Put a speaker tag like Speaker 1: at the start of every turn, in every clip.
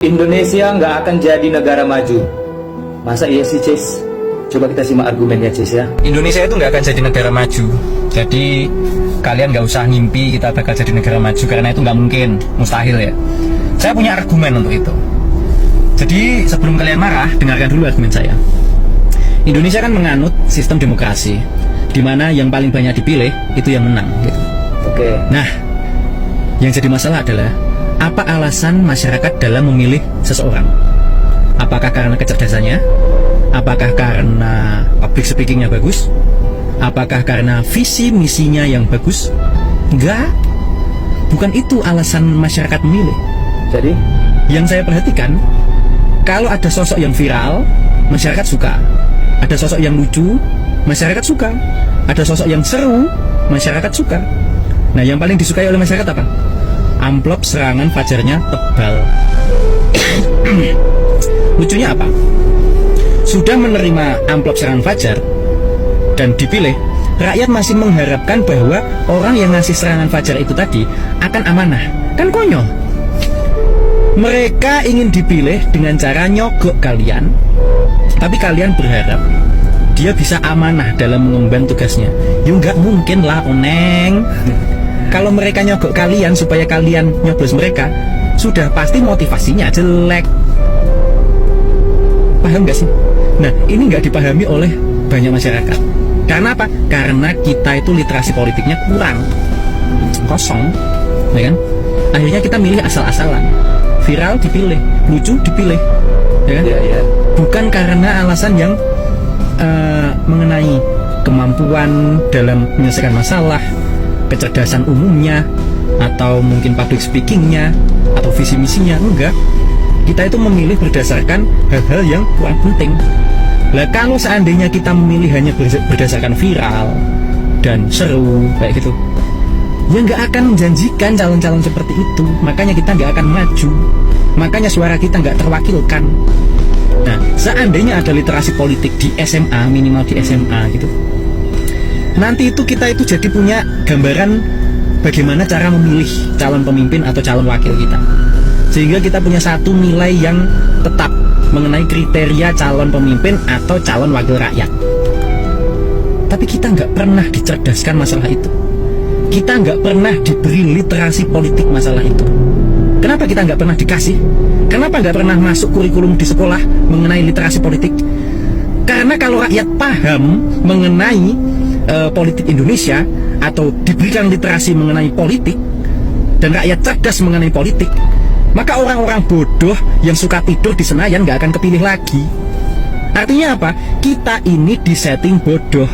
Speaker 1: Indonesia nggak akan jadi negara maju. Masa iya sih, Cis? Coba kita simak argumennya, Cis, ya.
Speaker 2: Indonesia itu nggak akan jadi negara maju. Jadi kalian nggak usah ngimpi kita bakal jadi negara maju, karena itu nggak mungkin, mustahil ya. Saya punya argumen untuk itu. Jadi sebelum kalian marah, dengarkan dulu argumen saya. Indonesia kan menganut sistem demokrasi, di mana yang paling banyak dipilih itu yang menang, gitu.
Speaker 1: Oke.
Speaker 2: Nah, yang jadi masalah adalah apa alasan masyarakat dalam memilih seseorang? Apakah karena kecerdasannya? Apakah karena public speakingnya bagus? Apakah karena visi misinya yang bagus? Enggak. Bukan itu alasan masyarakat memilih.
Speaker 1: Jadi,
Speaker 2: yang saya perhatikan, kalau ada sosok yang viral, masyarakat suka. Ada sosok yang lucu, masyarakat suka. Ada sosok yang seru, masyarakat suka. Nah, yang paling disukai oleh masyarakat apa? Amplop serangan fajarnya tebal. Lucunya apa? Sudah menerima amplop serangan fajar dan dipilih, rakyat masih mengharapkan bahwa orang yang ngasih serangan fajar itu tadi akan amanah. Kan konyol. Mereka ingin dipilih dengan cara nyogok kalian, tapi kalian berharap dia bisa amanah dalam mengemban tugasnya. Ya nggak mungkin lah, Oneng. Kalau mereka nyogok kalian supaya kalian nyoblos mereka, sudah pasti motivasinya jelek. Paham gak sih? Nah, ini nggak dipahami oleh banyak masyarakat. Karena apa? Karena kita itu literasi politiknya kurang, kosong, ya kan? Akhirnya kita milih asal-asalan. Viral dipilih, lucu dipilih, ya kan?
Speaker 1: ya.
Speaker 2: Bukan karena alasan yang mengenai kemampuan dalam menyelesaikan masalah, kecerdasan umumnya, atau mungkin public speakingnya, atau visi misinya. Enggak. Kita itu memilih berdasarkan hal-hal yang kurang penting. Lah, kalau seandainya kita memilih hanya berdasarkan viral dan seru kayak gitu, ya nggak akan menjanjikan calon-calon seperti itu. Makanya kita nggak akan maju. Makanya suara kita nggak terwakilkan. Nah, seandainya ada literasi politik di SMA, minimal di SMA gitu, nanti itu kita itu jadi punya gambaran bagaimana cara memilih calon pemimpin atau calon wakil kita, sehingga kita punya satu nilai yang tetap mengenai kriteria calon pemimpin atau calon wakil rakyat. Tapi kita nggak pernah dicerdaskan masalah itu. Kita nggak pernah diberi literasi politik masalah itu. Kenapa kita nggak pernah dikasih? Kenapa nggak pernah masuk kurikulum di sekolah mengenai literasi politik? Karena kalau rakyat paham mengenai politik Indonesia, atau diberikan literasi mengenai politik, dan rakyat cerdas mengenai politik, maka orang-orang bodoh yang suka tidur di Senayan nggak akan kepilih lagi. Artinya apa? Kita ini disetting bodoh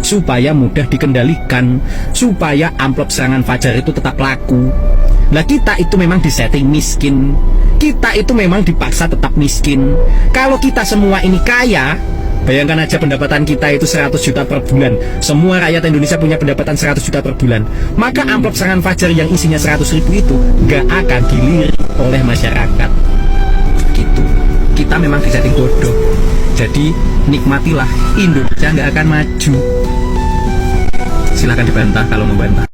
Speaker 2: supaya mudah dikendalikan, supaya amplop serangan fajar itu tetap laku. Nah, kita itu memang disetting miskin. Kita itu memang dipaksa tetap miskin. Kalau kita semua ini kaya, bayangkan aja pendapatan kita itu 100 juta per bulan. Semua rakyat Indonesia punya pendapatan 100 juta per bulan. Maka amplop serangan fajar yang isinya 100 ribu itu gak akan dilirik oleh masyarakat. Gitu. Kita memang disetting bodoh. Jadi nikmatilah, Indonesia gak akan maju. Silahkan dibantah kalau membantah.